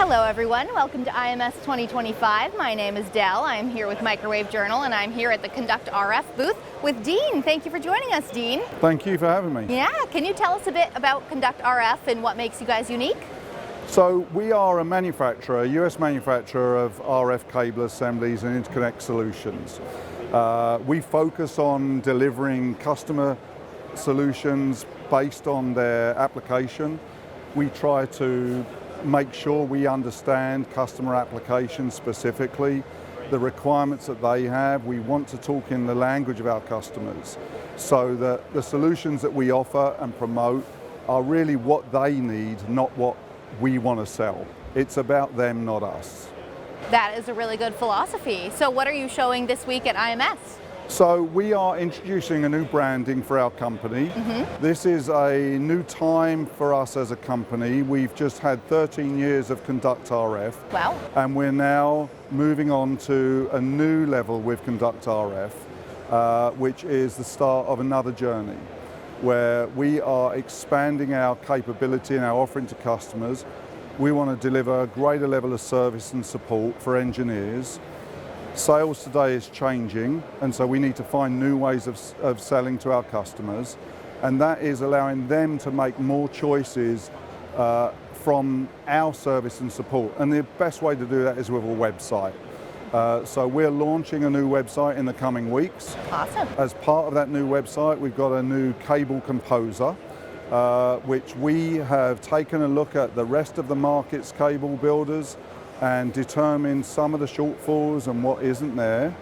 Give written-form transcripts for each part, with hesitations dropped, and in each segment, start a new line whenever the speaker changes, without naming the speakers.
Hello everyone, welcome to IMS 2025. My name is Dell. I'm here with Microwave Journal and I'm here at the Conduct RF booth with Dean. Thank you for joining us, Dean.
Thank you for having me.
Yeah, can you tell us a bit about Conduct RF and what makes you guys unique?
So we are a manufacturer, a US manufacturer of RF cable assemblies and interconnect solutions. We focus on delivering customer solutions based on their application. We try to make sure we understand customer applications specifically, the requirements that they have. We want to talk in the language of our customers so that the solutions that we offer and promote are really what they need, not what we want to sell. It's about them, not us.
That is a really good philosophy. So what are you showing this week at IMS?
So we are introducing a new branding for our company. This is a new time for us as a company. We've just had 13 years of Conduct RF.
Wow.
And we're now moving on to a new level with Conduct RF, which is the start of another journey where we are expanding our capability and our offering to customers. We want to deliver a greater level of service and support for engineers. Sales today is changing, and so we need to find new ways of selling to our customers, and that is allowing them to make more choices from our service and support. And the best way to do that is with a website. So we're launching a new website in the coming weeks.
Awesome.
As part of that new website, we've got a new cable composer, which we have taken a look at the rest of the market's cable builders and determine some of the shortfalls and what isn't there.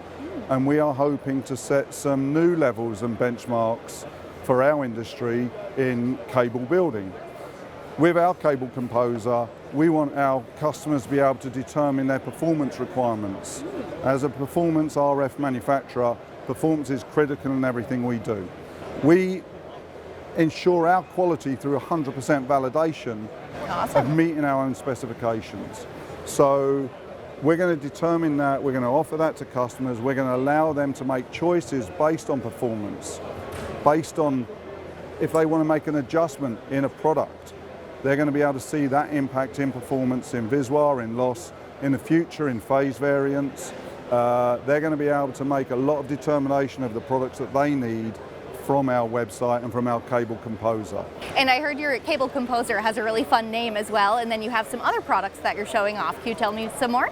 And we are hoping to set some new levels and benchmarks for our industry in cable building. With our cable composer, we want our customers to be able to determine their performance requirements. As a performance RF manufacturer, performance is critical in everything we do. We ensure our quality through 100% validation of meeting our own specifications. So we're going to determine that, we're going to offer that to customers, we're going to allow them to make choices based on performance, based on if they want to make an adjustment in a product. They're going to be able to see that impact in performance, in visual, in loss, in the future, in phase variance. They're going to be able to make a lot of determination of the products that they need from our website and from our cable composer.
And I heard your cable composer has a really fun name as well, and then you have some other products that you're showing off. Can you tell me some more?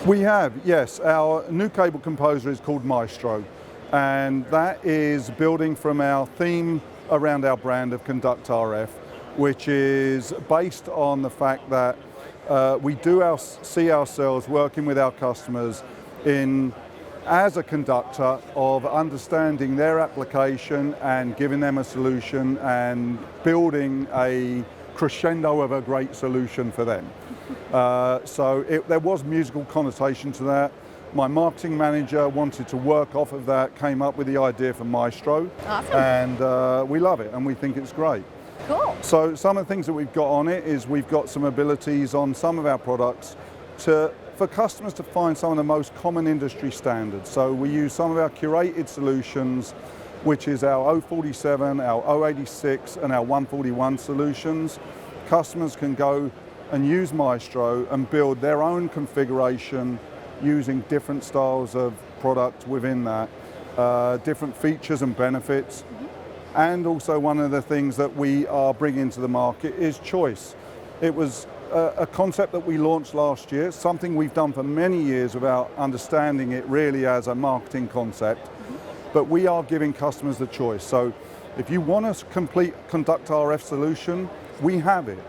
We have, yes. Our new cable composer is called Maestro, and that is building from our theme around our brand of Conduct RF, which is based on the fact that we do see ourselves working with our customers as a conductor of understanding their application and giving them a solution and building a crescendo of a great solution for them. So there was musical connotation to that. My marketing manager wanted to work off of that, came up with the idea for Maestro.
Awesome.
And we love it and we think it's great.
Cool.
So some of the things that we've got on it is we've got some abilities on some of our products for customers to find some of the most common industry standards. So we use some of our curated solutions, which is our 047, our 086 and our 141 solutions. Customers can go and use Maestro and build their own configuration using different styles of product within that, different features and benefits. And also one of the things that we are bringing to the market is choice. It was a concept that we launched last year, something we've done for many years without understanding it really as a marketing concept, but we are giving customers the choice. So if you want a complete Conduct RF solution, we have it.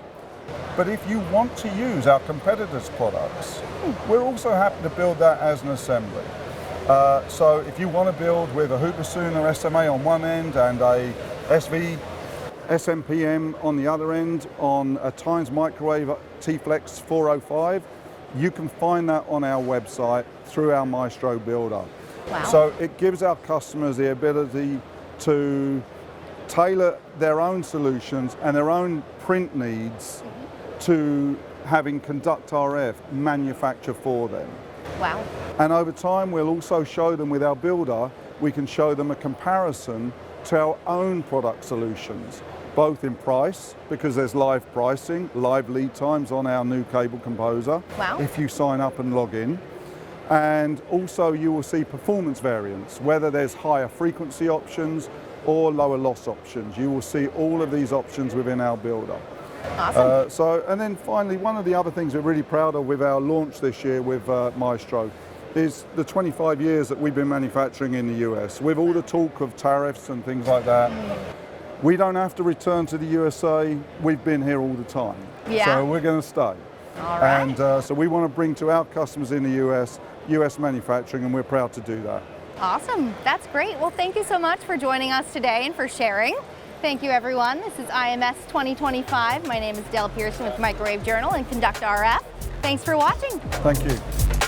But if you want to use our competitors' products, we're also happy to build that as an assembly. So if you want to build with a hoop bassoon or SMA on one end and a SMPM on the other end on a Times Microwave T-Flex 405, you can find that on our website through our Maestro builder.
Wow.
So it gives our customers the ability to tailor their own solutions and their own print needs to having Conduct RF manufacture for them.
Wow.
And over time we'll also show them with our builder, we can show them a comparison to our own product solutions. both in price, because there's live pricing, live lead times on our new cable composer.
Wow.
If you sign up and log in. And also you will see performance variants, whether there's higher frequency options or lower loss options. You will see all of these options within our builder.
Awesome.
And then finally, one of the other things we're really proud of with our launch this year with Maestro is the 25 years that we've been manufacturing in the US. With all the talk of tariffs and things like that, we don't have to return to the USA. We've been here all the time.
Yeah.
So we're going to stay.
All right.
And so we want to bring to our customers in the US manufacturing, and we're proud to do that.
Awesome. That's great. Well, thank you so much for joining us today and for sharing. Thank you, everyone. This is IMS 2025. My name is Dell Pearson with Microwave Journal and Conduct RF. Thanks for watching.
Thank you.